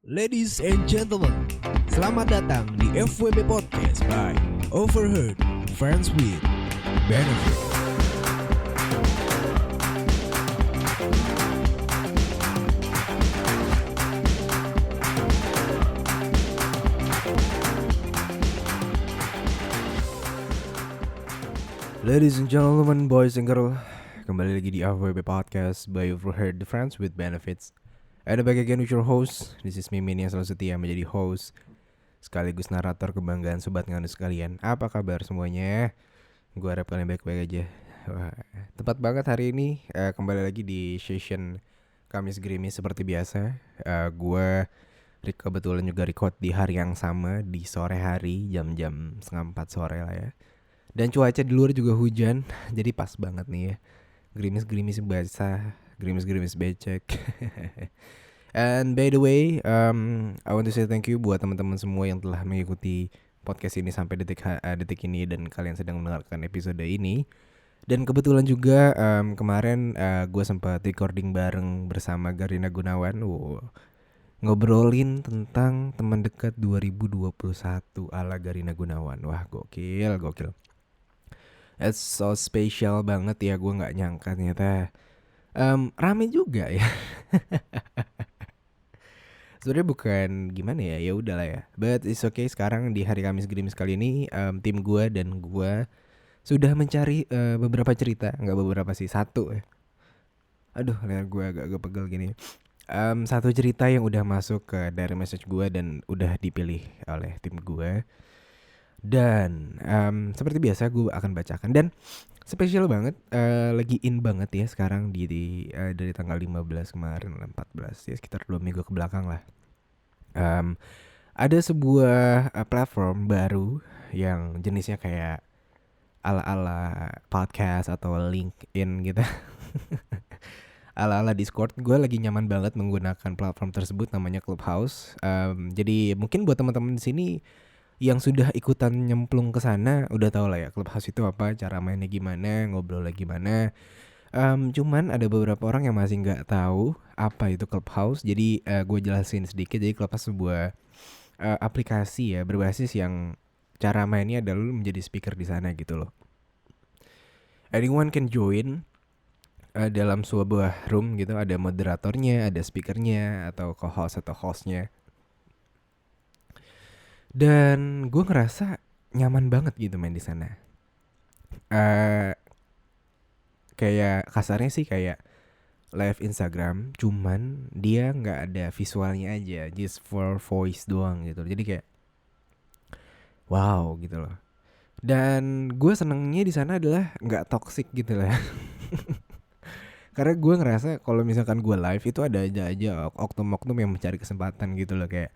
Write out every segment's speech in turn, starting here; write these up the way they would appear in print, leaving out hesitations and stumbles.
Ladies and gentlemen, selamat datang di FWB Podcast by Overheard Friends with Benefit. Ladies and gentlemen, boys and girls, kembali lagi di FWB Podcast by Overheard Friends with Benefits. Ada back again with your host. This is Mimin yang selalu setia menjadi host sekaligus narator kebanggaan sobat nganu sekalian. Apa kabar semuanya? Gue harap kalian baik-baik aja. Wah, tepat banget hari ini kembali lagi di session Kamis Gerimis seperti biasa. Gue kebetulan juga record di hari yang sama, di sore hari, jam-jam 3:30 sore lah ya. Dan cuaca di luar juga hujan, jadi pas banget nih ya. Gerimis-gerimis basah, gerimis-gerimis becek. And by the way, I want to say thank you buat teman-teman semua yang telah mengikuti podcast ini sampai detik ini dan kalian sedang mendengarkan episode ini. Dan kebetulan juga kemarin gue sempat recording bareng bersama Garina Gunawan. Ngobrolin tentang teman dekat 2021 ala Garina Gunawan. Wah, gokil. It's so special banget ya, gue nggak nyangka ternyata rame juga ya. Sebenarnya bukan gimana ya udahlah ya. But it's okay, sekarang di hari Kamis Gerimis kali ini tim gue dan gue sudah mencari beberapa cerita, nggak beberapa sih, satu ya. Aduh, leher gue agak pegel gini. Satu cerita yang udah masuk ke dari message gue dan udah dipilih oleh tim gue. Dan seperti biasa gue akan bacakan. Dan spesial banget, lagi in banget ya sekarang dari tanggal 15 kemarin, 14 ya, sekitar 2 minggu ke belakang lah. Ada sebuah platform baru yang jenisnya kayak ala-ala podcast atau LinkedIn gitu. Ala-ala Discord. Gue lagi nyaman banget menggunakan platform tersebut, namanya Clubhouse. Jadi mungkin buat teman-teman di sini yang sudah ikutan nyemplung ke sana udah tahu lah ya Clubhouse itu apa, cara mainnya gimana, ngobrolnya gimana. Cuman ada beberapa orang yang masih nggak tahu apa itu Clubhouse. Jadi gue jelasin sedikit. Jadi Clubhouse sebuah aplikasi ya berbasis yang cara mainnya adalah lu menjadi speaker di sana gitu loh. Anyone can join dalam sebuah room gitu. Ada moderatornya, ada speakernya atau co-host atau hostnya. Dan gue ngerasa nyaman banget gitu main di sana. Kayak kasarnya sih kayak live Instagram, cuman dia nggak ada visualnya aja, just for voice doang gitu. Jadi kayak wow gitu loh. Dan gue senengnya di sana adalah nggak toxic gitu lah. Karena gue ngerasa kalau misalkan gue live itu ada aja oknum-oknum yang mencari kesempatan gitu loh, kayak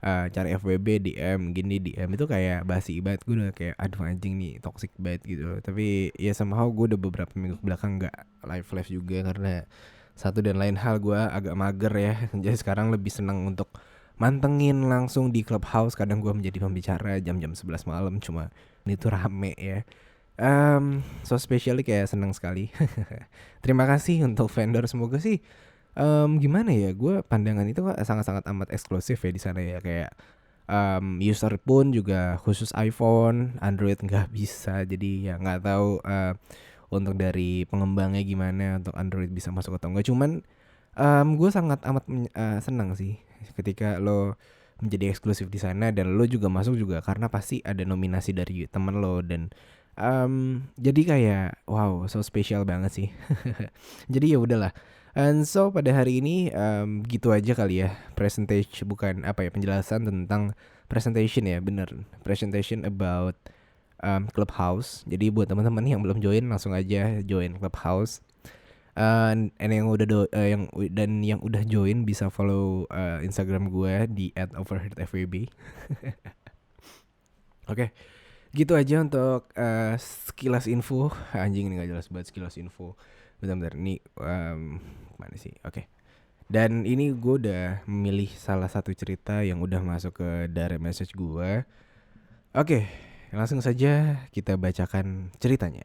cari FWB DM gini, DM itu kayak basi banget. Gue udah kayak aduh anjing nih, toxic banget gitu loh. Tapi ya somehow gue udah beberapa minggu belakang gak live juga karena satu dan lain hal gue agak mager ya. Jadi sekarang lebih senang untuk mantengin langsung di Clubhouse. Kadang gue menjadi pembicara jam-jam 11 malam, cuma ini tuh rame ya. So specially kayak senang sekali. Terima kasih untuk vendor, semoga sih gimana ya, gue pandangan itu sangat-sangat amat eksklusif ya di sana ya. Kayak user pun juga khusus iPhone, Android nggak bisa. Jadi ya nggak tahu untuk dari pengembangnya gimana untuk Android bisa masuk atau enggak. Cuman gue sangat amat senang sih ketika lo menjadi eksklusif di sana dan lo juga masuk juga karena pasti ada nominasi dari temen lo. Dan jadi kayak wow, so spesial banget sih. Jadi ya udahlah. And so pada hari ini gitu aja kali ya, penjelasan tentang presentation ya, bener, presentation about Clubhouse. Jadi buat teman-teman yang belum join langsung aja join Clubhouse. And yang udah join bisa follow Instagram gue di @overheardfwb. Oke, gitu aja untuk sekilas info. Anjing, ini gak jelas banget sekilas info. Bentar, ini mana sih? Oke. Dan ini gue udah memilih salah satu cerita yang udah masuk ke direct message gue. Oke, langsung saja kita bacakan ceritanya.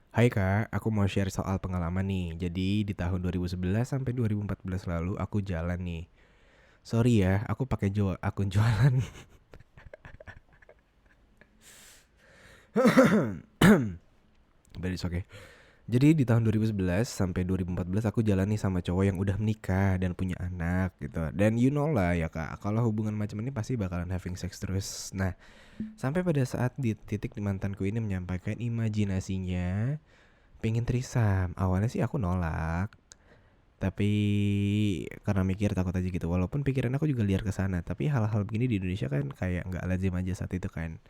Hai Kak, aku mau share soal pengalaman nih. Jadi di tahun 2011 sampai 2014 lalu aku jalan nih. Sorry ya, aku pakai akun jualan. But it's okay. Jadi di tahun 2011 sampai 2014 aku jalan nih sama cowok yang udah menikah dan punya anak gitu. Dan you know lah ya Kak, kalau hubungan macam ini pasti bakalan having sex terus. Nah, sampai pada saat di titik di mantanku ini menyampaikan imajinasinya pengen trisam. Awalnya sih aku nolak. Tapi karena mikir takut aja gitu. Walaupun pikiran aku juga liar ke sana, tapi hal-hal begini di Indonesia kan kayak nggak lazim aja saat itu kan.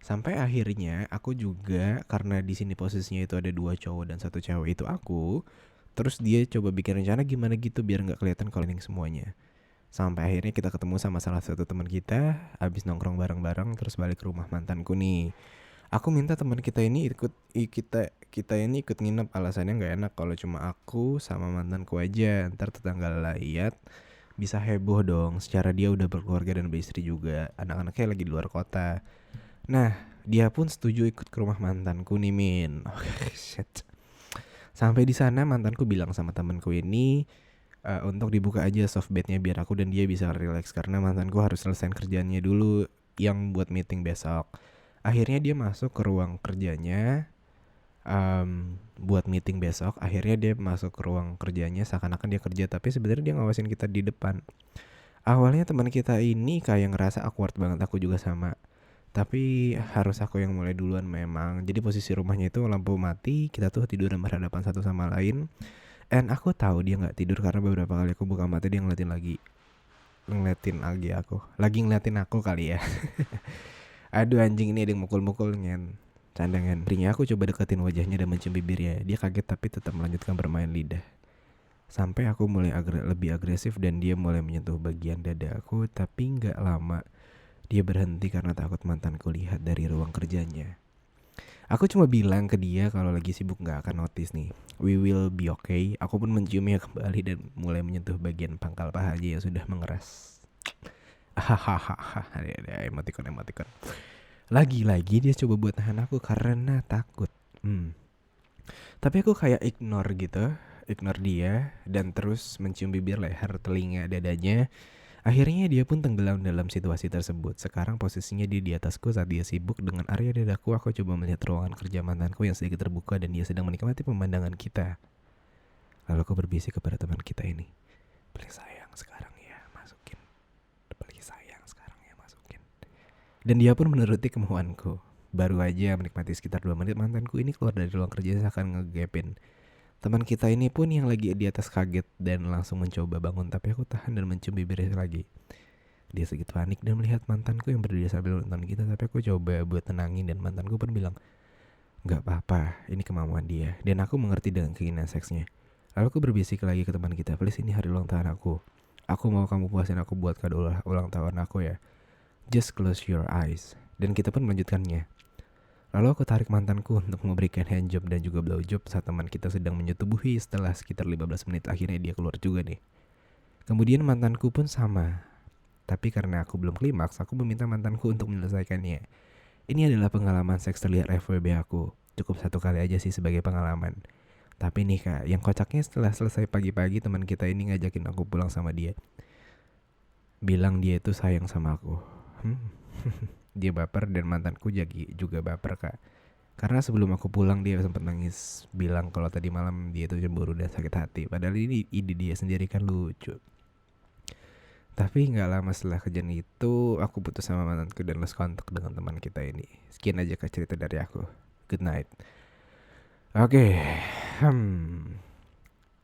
Sampai akhirnya aku juga karena di sini posisinya itu ada dua cowok dan satu cewek itu aku. Terus dia coba bikin rencana gimana gitu biar nggak kelihatan kalau ini semuanya. Sampai akhirnya kita ketemu sama salah satu teman kita, habis nongkrong bareng-bareng terus balik ke rumah mantanku nih. Aku minta teman kita ini kita kita ini ikut nginep, alasannya nggak enak kalau cuma aku sama mantanku aja. Ntar tetangga lihat bisa heboh dong. Secara dia udah berkeluarga dan beristri juga. Anak-anaknya lagi di luar kota. Nah, dia pun setuju ikut ke rumah mantanku nih Min. Oke, shit. Sampai di sana mantanku bilang sama temanku ini untuk dibuka aja soft bednya biar aku dan dia bisa relax karena mantanku harus selesai kerjaannya dulu yang buat meeting besok. Akhirnya dia masuk ke ruang kerjanya buat meeting besok. Akhirnya dia masuk ke ruang kerjanya seakan-akan dia kerja, tapi sebenarnya dia ngawasin kita di depan. Awalnya teman kita ini kayak ngerasa awkward banget, aku juga sama. Tapi harus aku yang mulai duluan memang. Jadi posisi rumahnya itu lampu mati, kita tuh tidur berhadapan satu sama lain. And aku tahu dia nggak tidur karena beberapa kali aku buka mata dia ngeliatin lagi aku. Lagi ngeliatin aku kali ya. Aduh anjing, ini ada yang mukul-mukul ngen. Candangan. Akhirnya aku coba deketin wajahnya dan mencium bibirnya. Dia kaget tapi tetap melanjutkan bermain lidah. Sampai aku mulai lebih agresif dan dia mulai menyentuh bagian dada aku. Tapi gak lama dia berhenti karena takut mantanku lihat dari ruang kerjanya. Aku cuma bilang ke dia kalau lagi sibuk gak akan notice nih. We will be okay. Aku pun menciumnya kembali dan mulai menyentuh bagian pangkal pahanya yang sudah mengeras. Hahaha. Ada emoticon. Lagi-lagi dia coba buat nahan aku karena takut. Tapi aku kayak ignore dia dan terus mencium bibir, leher, telinga, dadanya. Akhirnya dia pun tenggelam dalam situasi tersebut. Sekarang posisinya dia di atasku saat dia sibuk dengan area dadaku. Aku coba melihat ruangan kerja mantanku yang sedikit terbuka dan dia sedang menikmati pemandangan kita. Lalu aku berbisik kepada teman kita ini, please sayang sekarang ya masukin. Please sayang sekarang ya masukin. Dan dia pun menuruti kemauanku. Baru aja menikmati sekitar 2 menit mantanku ini keluar dari ruang kerja seakan ngegepin. Teman kita ini pun yang lagi di atas kaget dan langsung mencoba bangun, tapi aku tahan dan mencium bibirnya lagi. Dia sedikit panik dan melihat mantanku yang berdiri sambil nonton kita, tapi aku coba buat tenangin dan mantanku pun bilang, gak apa-apa, ini kemauan dia. Dan aku mengerti dengan keinginan seksnya. Lalu aku berbisik lagi ke teman kita, please ini hari ulang tahun aku. Aku mau kamu puasin aku buat kado ulang tahun aku ya. Just close your eyes. Dan kita pun melanjutkannya. Lalu aku tarik mantanku untuk memberikan handjob dan juga blowjob saat teman kita sedang menyetubuhi. Setelah sekitar 15 menit akhirnya dia keluar juga nih. Kemudian mantanku pun sama. Tapi karena aku belum klimaks, aku meminta mantanku untuk menyelesaikannya. Ini adalah pengalaman seks terlihat FWB aku. Cukup 1 kali aja sih sebagai pengalaman. Tapi nih Kak, yang kocaknya setelah selesai pagi-pagi teman kita ini ngajakin aku pulang sama dia. Bilang dia itu sayang sama aku. Dia baper dan mantanku juga baper Kak. Karena sebelum aku pulang dia sempat nangis, bilang kalau tadi malam dia itu cemburu dan sakit hati. Padahal ini ide dia sendiri kan lucu. Tapi gak lama setelah kejadian itu aku putus sama mantanku dan lost kontak dengan teman kita ini. Sekian aja Kak cerita dari aku. Good night. Oke,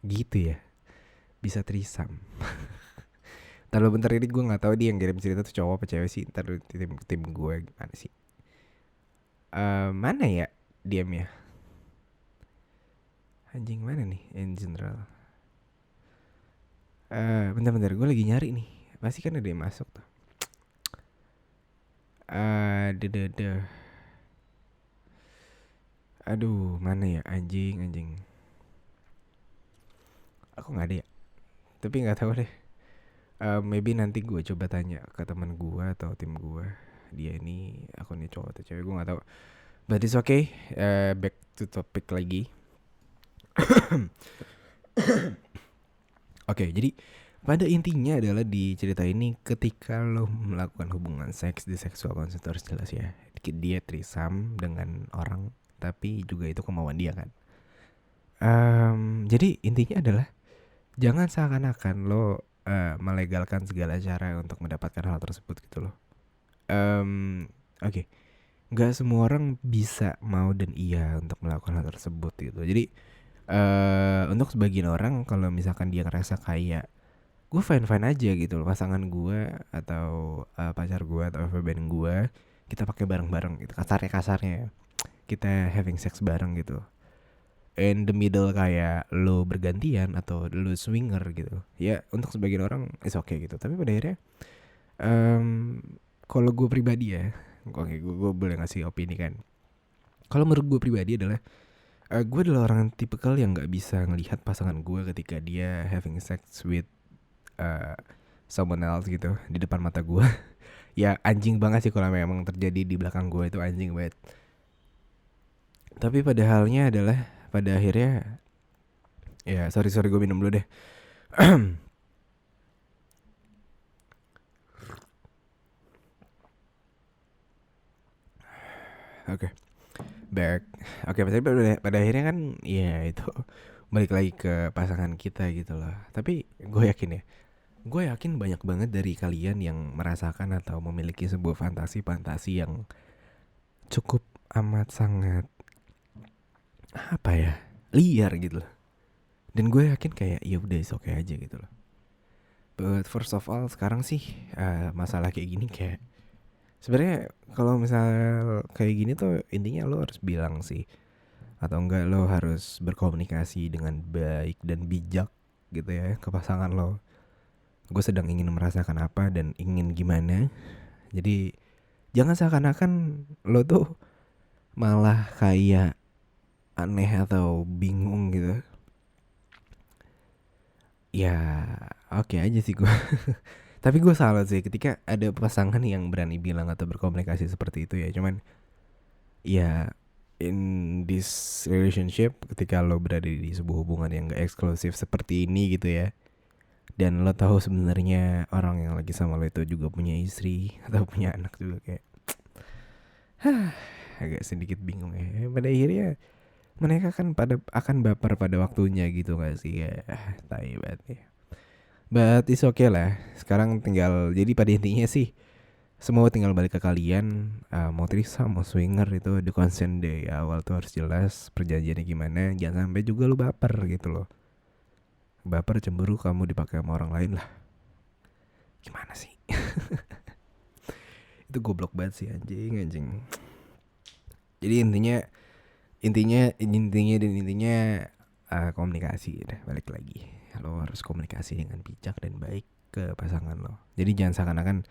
gitu ya. Bisa trisam. Terlalu bentar ini gue nggak tahu dia yang kirim cerita tuh cowok apa cewek sih. Ntar tim gue gimana sih? Mana ya diamnya? Anjing mana nih in general? Bentar gue lagi nyari nih. Pasti kan ada yang masuk tuh. Aduh, mana ya anjing. Aku nggak ada ya. Tapi nggak tahu deh. Maybe nanti gue coba tanya ke teman gue atau tim gue. Dia ini akunnya cowok atau cewek gue nggak tahu. But it's okay. Back to topic lagi. Oke, jadi pada intinya adalah di cerita ini ketika lo melakukan hubungan seks di seksual consent harus jelas ya. Dia threesome dengan orang, tapi juga itu kemauan dia kan. Jadi intinya adalah jangan seakan-akan lo melegalkan segala cara untuk mendapatkan hal tersebut gitu loh. Oke. Nggak semua orang bisa mau dan iya untuk melakukan hal tersebut gitu. Jadi untuk sebagian orang kalau misalkan dia ngerasa kayak gue fine aja gitu loh, pasangan gue atau pacar gue atau FWB gue kita pakai bareng-bareng gitu, kasarnya kita having sex bareng gitu in the middle, kayak lo bergantian atau lo swinger gitu ya. Untuk sebagian orang it's okay gitu, tapi pada akhirnya kalau gue pribadi ya, oke, gue boleh ngasih opini kan. Kalau menurut gue pribadi adalah gue adalah orang tipikal yang nggak bisa ngelihat pasangan gue ketika dia having sex with someone else gitu di depan mata gue. Ya anjing banget sih kalau memang terjadi di belakang gue, itu anjing banget. Tapi pada halnya adalah pada akhirnya ya sorry gue minum dulu deh. Oke. Back. Oke, pada akhirnya kan ya itu balik lagi ke pasangan kita gitu loh. Tapi gue yakin banyak banget dari kalian yang merasakan atau memiliki sebuah fantasi yang cukup amat sangat apa ya, liar gitu loh. Dan gue yakin kayak ya udah oke aja gitu loh. But first of all sekarang sih masalah kayak gini kayak sebenarnya kalau misalnya kayak gini tuh intinya lo harus bilang sih, atau enggak lo harus berkomunikasi dengan baik dan bijak gitu ya ke pasangan lo. Gue sedang ingin merasakan apa dan ingin gimana. Jadi jangan seakan-akan lo tuh malah kayak aneh atau bingung gitu. Ya oke aja sih gue. Tapi gue salah sih ketika ada pasangan yang berani bilang atau berkomunikasi seperti itu ya. Cuman ya in this relationship, ketika lo berada di sebuah hubungan yang gak eksklusif seperti ini gitu ya, dan lo tahu sebenarnya orang yang lagi sama lo itu juga punya istri atau punya anak juga, kayak agak sedikit bingung ya. Pada akhirnya mereka kan akan baper pada waktunya gitu gak sih ya. Tai banget ya. But it's okay lah. Sekarang tinggal, jadi pada intinya sih semua tinggal balik ke kalian. Mau threesome mau swinger itu di consent day awal tuh harus jelas perjanjiannya gimana. Jangan sampai juga lu baper gitu loh. Baper cemburu kamu dipakai sama orang lain lah. Gimana sih? Itu goblok banget sih anjing. Jadi intinya komunikasi udah, balik lagi. Lo harus komunikasi dengan bijak dan baik ke pasangan lo. Jadi jangan seakan-akan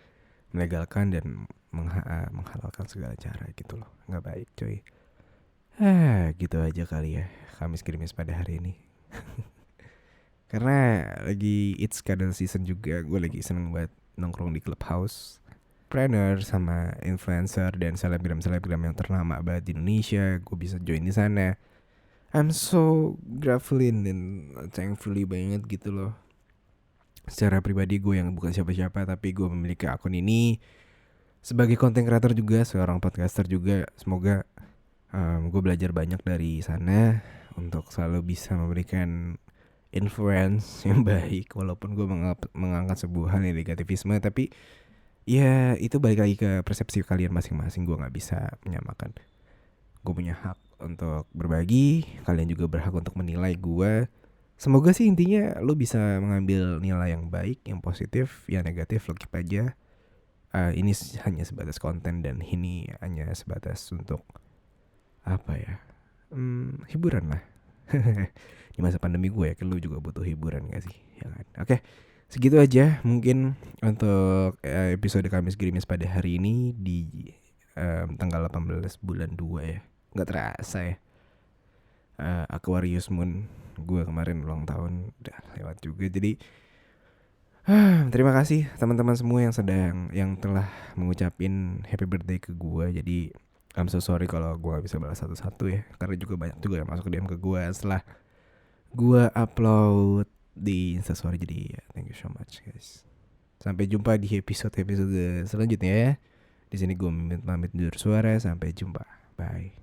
melegalkan dan menghalalkan segala cara gitu loh. Nggak baik coy. Gitu aja kali ya Kamis Gerimis pada hari ini. Karena lagi it's cuddle season juga. Gue lagi seneng banget nongkrong di clubhouse entrepreneur sama influencer dan selebgram yang ternama banget di Indonesia. Gue bisa join di sana. I'm so grateful and thankfully banget gitu loh. Secara pribadi gue yang bukan siapa-siapa, tapi gue memiliki akun ini sebagai content creator juga, seorang podcaster juga. Semoga gue belajar banyak dari sana untuk selalu bisa memberikan influence yang baik. Walaupun gue mengangkat sebuah hal yang negativisme, tapi ya itu balik lagi ke persepsi kalian masing-masing. Gue gak bisa menyamakan. Gue punya hak untuk berbagi, kalian juga berhak untuk menilai gue. Semoga sih intinya lo bisa mengambil nilai yang baik, yang positif, yang negatif lo keep aja. Ini hanya sebatas konten dan ini hanya sebatas untuk apa ya, hiburan lah. Di masa pandemi gue yakin lo juga butuh hiburan gak sih, ya kan? Oke, segitu aja mungkin untuk episode Kamis Gerimis pada hari ini di tanggal 18 bulan 2 ya. Gak terasa ya, Aquarius Moon gue kemarin ulang tahun udah lewat juga. Jadi terima kasih teman-teman semua yang telah mengucapin happy birthday ke gue. Jadi I'm so sorry kalau gue gak bisa balas satu-satu ya, karena juga banyak juga yang masuk DM ke gue setelah gue upload di Instastory. Jadi ya, thank you so much guys. Sampai jumpa di episode selanjutnya ya. Di sini gue pamit undur suara. Sampai jumpa. Bye.